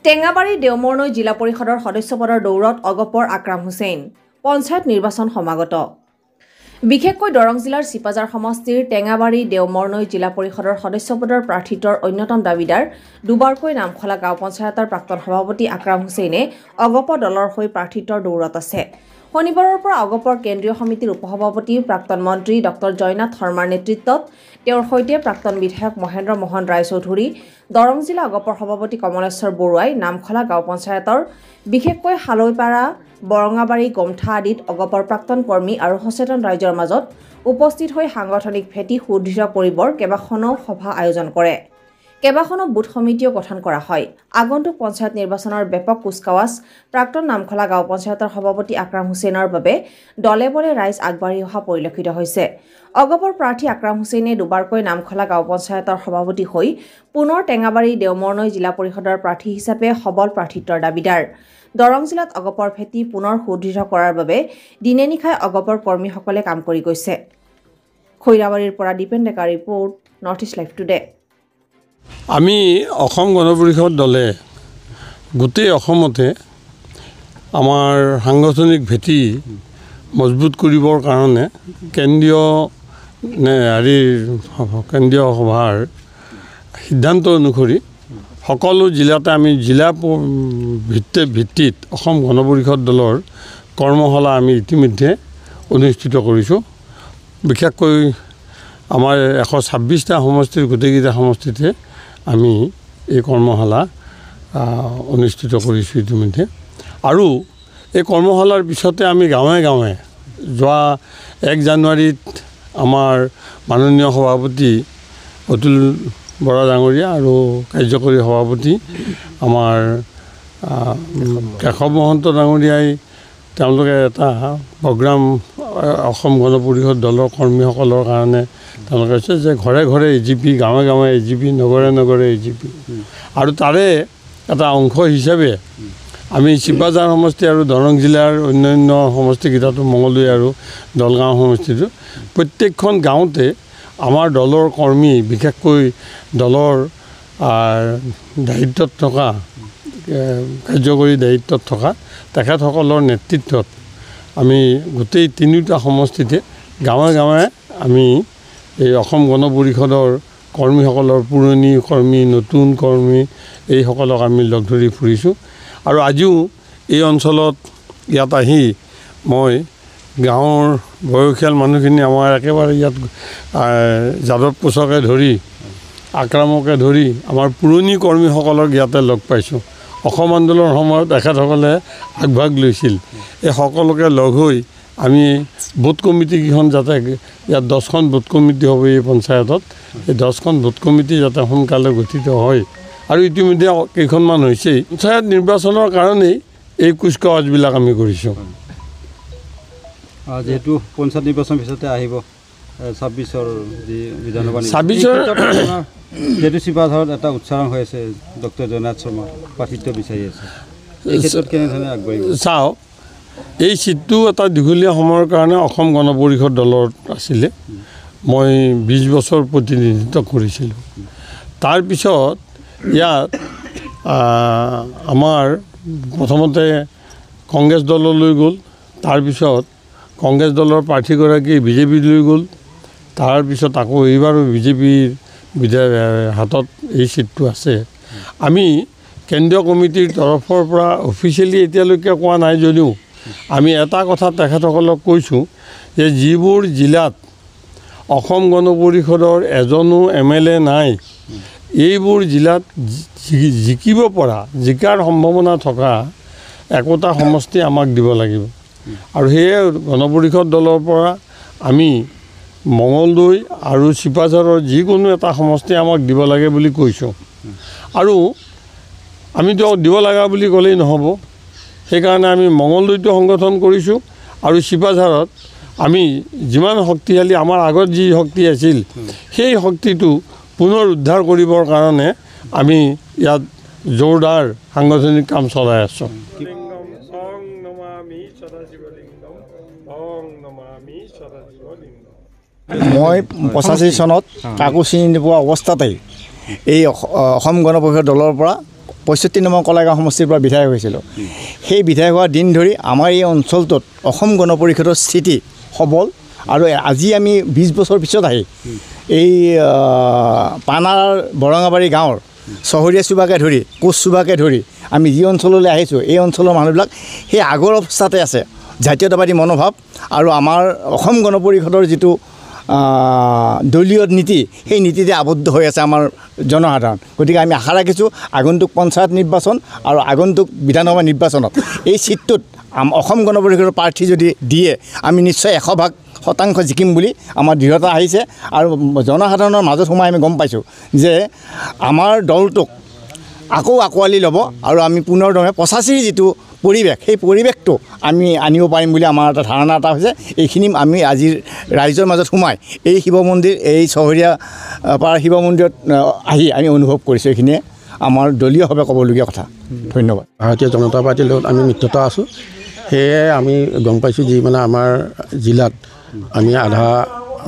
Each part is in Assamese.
টেঙাবাৰী দেওমৰনৈ জিলা পৰিষদৰ সদস্য পদৰ দৌৰত অগপৰ আকৰাম হুছেইন পঞ্চায়ত নিৰ্বাচন সমাগত বিশেষকৈ দৰং জিলাৰ চিপাজাৰ সমষ্টিৰ টেঙাবাৰী দেওমৰনৈ জিলা পৰিষদৰ সদস্য পদৰ প্ৰাৰ্থিত্বৰ অন্যতম দাবীদাৰ দুবাৰকৈ নামখলা গাঁও পঞ্চায়তৰ প্ৰাক্তন সভাপতি আকৰাম হুছেইনে অগপ দলৰ হৈ প্ৰাৰ্থিত্বৰ দৌৰত আছে শনিবাৰৰ পৰা অগপৰ কেন্দ্ৰীয় সমিতিৰ উপসভাপতি প্ৰাক্তন মন্ত্ৰী ডক্টৰ জয়নাথ শৰ্মাৰ নেতৃত্বত তেওঁৰ সৈতে প্ৰাক্তন বিধায়ক মহেন্দ্ৰ মোহন ৰায়চৌধুৰী দৰং জিলা অগপৰ সভাপতি কমলেশ্বৰ বৰুৱাই নামখলা গাঁও পঞ্চায়তৰ বিশেষকৈ হালৈপাৰা বৰঙাবাৰী গমঠা আদিত অগপৰ প্ৰাক্তন কৰ্মী আৰু সচেতন ৰাইজৰ মাজত উপস্থিত হৈ সাংগঠনিক ভেটি সুদৃঢ় কৰিবৰ কেইবাখনো সভা আয়োজন কৰে কেইবাখনো বুথ সমিতিও গঠন কৰা হয় আগন্তুক পঞ্চায়ত নিৰ্বাচনৰ ব্যাপক কুচকাৱাজ প্ৰাক্তন নামখলা গাঁও পঞ্চায়তৰ সভাপতি আকৰাম হুছেইনৰ বাবে দলে বলে ৰাইজ আগবাঢ়ি অহা পৰিলক্ষিত হৈছে অগপৰ প্ৰাৰ্থী আকৰাম হুছেইনে দুবাৰকৈ নামখলা গাঁও পঞ্চায়তৰ সভাপতি হৈ পুনৰ টেঙাবাৰী দেওমৰনৈ জিলা পৰিষদৰ প্ৰাৰ্থী হিচাপে সবল প্ৰাৰ্থিত্বৰ দাবীদাৰ দৰং জিলাত অগপৰ ভেটি পুনৰ সুদৃঢ় কৰাৰ বাবে দিনে নিশাই অগপৰ কৰ্মীসকলে কাম কৰি গৈছে খৈৰাবাৰীৰ পৰা Dipen Deka report North East Live today আমি অসম গণ পৰিষদ দলে গোটেই অসমতে আমাৰ সাংগঠনিক ভেটি মজবুত কৰিবৰ কাৰণে কেন্দ্ৰীয় সভাৰ সিদ্ধান্ত অনুসৰি সকলো জিলাতে আমি জিলা ভিত্তিত অসম গণ পৰিষদ দলৰ কৰ্মশালা আমি ইতিমধ্যে অনুষ্ঠিত কৰিছোঁ বিশেষকৈ আমাৰ 126টা সমষ্টিৰ গোটেইকেইটা সমষ্টিতে আমি এই কৰ্মশালা অনুষ্ঠিত কৰিছোঁ ইতিমধ্যে আৰু এই কৰ্মশালাৰ পিছতে আমি গাঁৱে গাঁৱে যোৱা 1 জানুৱাৰীত আমাৰ মাননীয় সভাপতি অতুল বৰা ডাঙৰীয়া আৰু কাৰ্যকৰী সভাপতি আমাৰ কেশৱ মহন্ত ডাঙৰীয়াই তেওঁলোকে এটা প্ৰগ্ৰাম অসম গণ পৰিষদ দলৰ কৰ্মীসকলৰ কাৰণে তেওঁলোকে কৈছে যে ঘৰে ঘৰে এজিপি গাঁৱে গাঁৱে এজিপি নগৰে নগৰে এজিপি আৰু তাৰে এটা অংশ হিচাপে আমি চিপাজাৰ সমষ্টি আৰু দৰং জিলাৰ অন্যান্য সমষ্টিকেইটাতো মঙলদৈ আৰু দলগাঁও সমষ্টিটো প্ৰত্যেকখন গাঁৱতে আমাৰ দলৰ কৰ্মী বিশেষকৈ দলৰ দায়িত্বত থকা কাৰ্যকৰী দায়িত্বত থকা তেখেতসকলৰ নেতৃত্বত আমি গোটেই 3টা সমষ্টিতে গাঁৱে গাঁৱে আমি এই অসম গণ পৰিষদৰ কৰ্মীসকলৰ পুৰণি কৰ্মী নতুন কৰ্মী এইসকলক আমি লগ ধৰি ফুৰিছোঁ আৰু আজিও এই অঞ্চলত ইয়াত আহি মই গাঁৱৰ বয়সীয়াল মানুহখিনি আমাৰ একেবাৰে ইয়াত যাদৱ কোচকে ধৰি আক্ৰামকে ধৰি আমাৰ পুৰণি কৰ্মীসকলক ইয়াতে লগ পাইছোঁ অসম আন্দোলনৰ সময়ত তেখেতসকলে আগভাগ লৈছিল এই সকলোকে লগ হৈ আমি বুথ কমিটিকেইখন যাতে ইয়াত 10খন বুথ কমিটি হ'ব এই পঞ্চায়তত এই 10খন বুথ কমিটি যাতে সোনকালে গঠিত হয় আৰু ইতিমধ্যে কেইখনমান হৈছে পঞ্চায়ত নিৰ্বাচনৰ কাৰণেই এই কুচকাৱাজবিলাক আমি কৰিছোঁ যেহেতু পঞ্চায়ত নিৰ্বাচন পিছতে আহিব 26ৰ যি বিধানসভা যেহেতু চিপাঝাৰত এটা উচ্চাৰণ হৈ আছে ডক্টৰ জয়নাথ শৰ্মা প্ৰাৰ্থিত্ব বিচাৰি আছে এই ক্ষেত্ৰত কেনেধৰণে আগবাঢ়িব চাওক এই চিটটো এটা দীঘলীয়া সময়ৰ কাৰণে অসম গণ পৰিষদ দলত আছিলে মই 20 বছৰ প্ৰতিনিধিত্ব কৰিছিলোঁ তাৰপিছত ইয়াত আমাৰ প্ৰথমতে কংগ্ৰেছ দললৈ গ'ল তাৰপিছত কংগ্ৰেছ দলৰ প্ৰাৰ্থীগৰাকী বিজেপি লৈ গ'ল তাৰপিছত আকৌ এইবাৰো বিজেপিৰ হাতত এই চিটটো আছে আমি কেন্দ্ৰীয় কমিটিৰ তৰফৰ পৰা অফিচিয়েলি এতিয়ালৈকে কোৱা নাই যদিও আমি এটা কথা তেখেতসকলক কৈছোঁ যে যিবোৰ জিলাত অসম গণ পৰিষদৰ এজনো MLA নাই এইবোৰ জিলাত জিকিব পৰা জিকাৰ সম্ভাৱনা থকা একোটা সমষ্টি আমাক দিব লাগিব আৰু সেয়ে গণ পৰিষদ দলৰ পৰা আমি মঙলদৈ আৰু চিপাঝাৰৰ যিকোনো এটা সমষ্টি আমাক দিব লাগে বুলি কৈছোঁ আৰু আমিতো দিব লগা বুলি ক'লেই নহ'ব সেইকাৰণে আমি মঙলদৈটো সংগঠন কৰিছোঁ আৰু চিপাঝাৰত আমি যিমান শক্তিশালী আমাৰ আগত যি শক্তি আছিল সেই শক্তিটো পুনৰ উদ্ধাৰ কৰিবৰ কাৰণে আমি ইয়াত জোৰদাৰ সাংগঠনিক কাম চলাই আছোঁ মই 85 চনত কাকো চিনি নোপোৱা অৱস্থাতেই এই অসম গণ পৰিষদ দলৰ পৰা 65 নম্বৰ কলাগাঁও সমষ্টিৰ পৰা বিধায়ক হৈছিলোঁ সেই বিধায়ক হোৱা দিন ধৰি আমাৰ এই অঞ্চলটোত অসম গণ পৰিষদৰ স্থিতি সবল আৰু আজি আমি 20 বছৰ পিছত আহি এই পানাৰ বৰঙাবাৰী গাঁৱৰ চহৰীয়া চুবাকে ধৰি কোচ চুবাকে ধৰি আমি যি অঞ্চললৈ আহিছোঁ এই অঞ্চলৰ মানুহবিলাক সেই আগৰ অৱস্থাতে আছে জাতীয়তাবাদী মনোভাৱ আৰু আমাৰ অসম গণ পৰিষদৰ যিটো দলীয় নীতি সেই নীতিতে আবদ্ধ হৈ আছে আমাৰ জনসাধাৰণ গতিকে আমি আশা ৰাখিছোঁ আগন্তুক পঞ্চায়ত নিৰ্বাচন আৰু আগন্তুক বিধানসভা নিৰ্বাচনত এই চিটটোত অসম গণ পৰিষদৰ প্ৰাৰ্থী যদি দিয়ে আমি নিশ্চয় 100% জিকিম বুলি আমাৰ দৃঢ়তা আহিছে আৰু জনসাধাৰণৰ মাজত সোমাই আমি গম পাইছোঁ যে আমাৰ দলটোক আকৌ আঁকোৱালি ল'ব আৰু আমি পুনৰ দৰে 85 যিটো পৰিৱেশ সেই পৰিৱেশটো আমি আনিব পাৰিম বুলি আমাৰ এটা ধাৰণা এটা হৈছে এইখিনি আমি আজি ৰাইজৰ মাজত সোমাই এই শিৱ মন্দিৰ এই চহৰীয়া পাৰ শিৱ মন্দিৰত আহি আমি অনুভৱ কৰিছোঁ এইখিনিয়ে আমাৰ দলীয়ভাৱে ক'বলগীয়া কথা ধন্যবাদ ভাৰতীয় জনতা পাৰ্টিৰ লগত আমি মিত্ৰতা আছোঁ সেয়ে আমি গম পাইছোঁ যি মানে আমাৰ জিলাত আমি আধা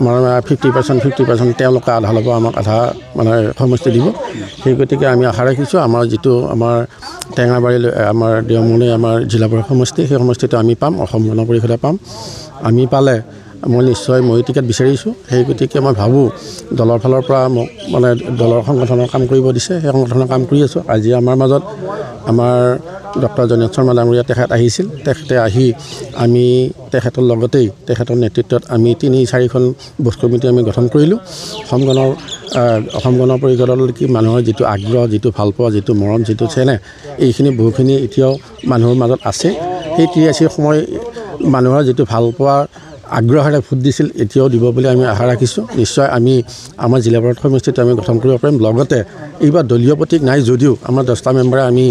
আমাৰ 50% তেওঁলোকে আধা ল'ব আমাক আধা মানে সমষ্টি দিব সেই গতিকে আমি আশা ৰাখিছোঁ আমাৰ যিটো আমাৰ টেঙাবাৰীলৈ আমাৰ দেওমুলৈ আমাৰ জিলা পৰিষদ সমষ্টি সেই সমষ্টিটো আমি পাম অসম গণ পৰিষদে পাম আমি পালে মই নিশ্চয় মই টিকেট বিচাৰিছোঁ সেই গতিকে মই ভাবোঁ দলৰ ফালৰ পৰা মোক মানে দলৰ সংগঠনৰ কাম কৰিব দিছে সেই সংগঠনৰ কাম কৰি আছোঁ আজি আমাৰ মাজত আমাৰ ডক্টৰ জনেট শৰ্মা ডাঙৰীয়া তেখেত আহিছিল তেখেতে আহি আমি তেখেতৰ লগতেই তেখেতৰ নেতৃত্বত আমি 3-4খন বুথ কমিটি আমি গঠন কৰিলোঁ অসম গণ পৰিষদলৈ কি মানুহৰ যিটো আগ্ৰহ যিটো ভালপোৱা যিটো মৰম যিটো চেনেহ এইখিনি বহুখিনি এতিয়াও মানুহৰ মাজত আছে সেই 83 সময় মানুহৰ যিটো ভালপোৱা আগ্ৰহেৰে ভোট দিছিল এতিয়াও দিব বুলি আমি আশা ৰাখিছোঁ নিশ্চয় আমি আমাৰ জিলা পৰিষদ সমষ্টিটো আমি গঠন কৰিব পাৰিম লগতে এইবাৰ দলীয় প্ৰতীক নাই যদিও আমাৰ 10টা মেম্বাৰে আমি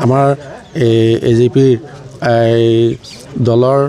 আমাৰ AJP দলৰ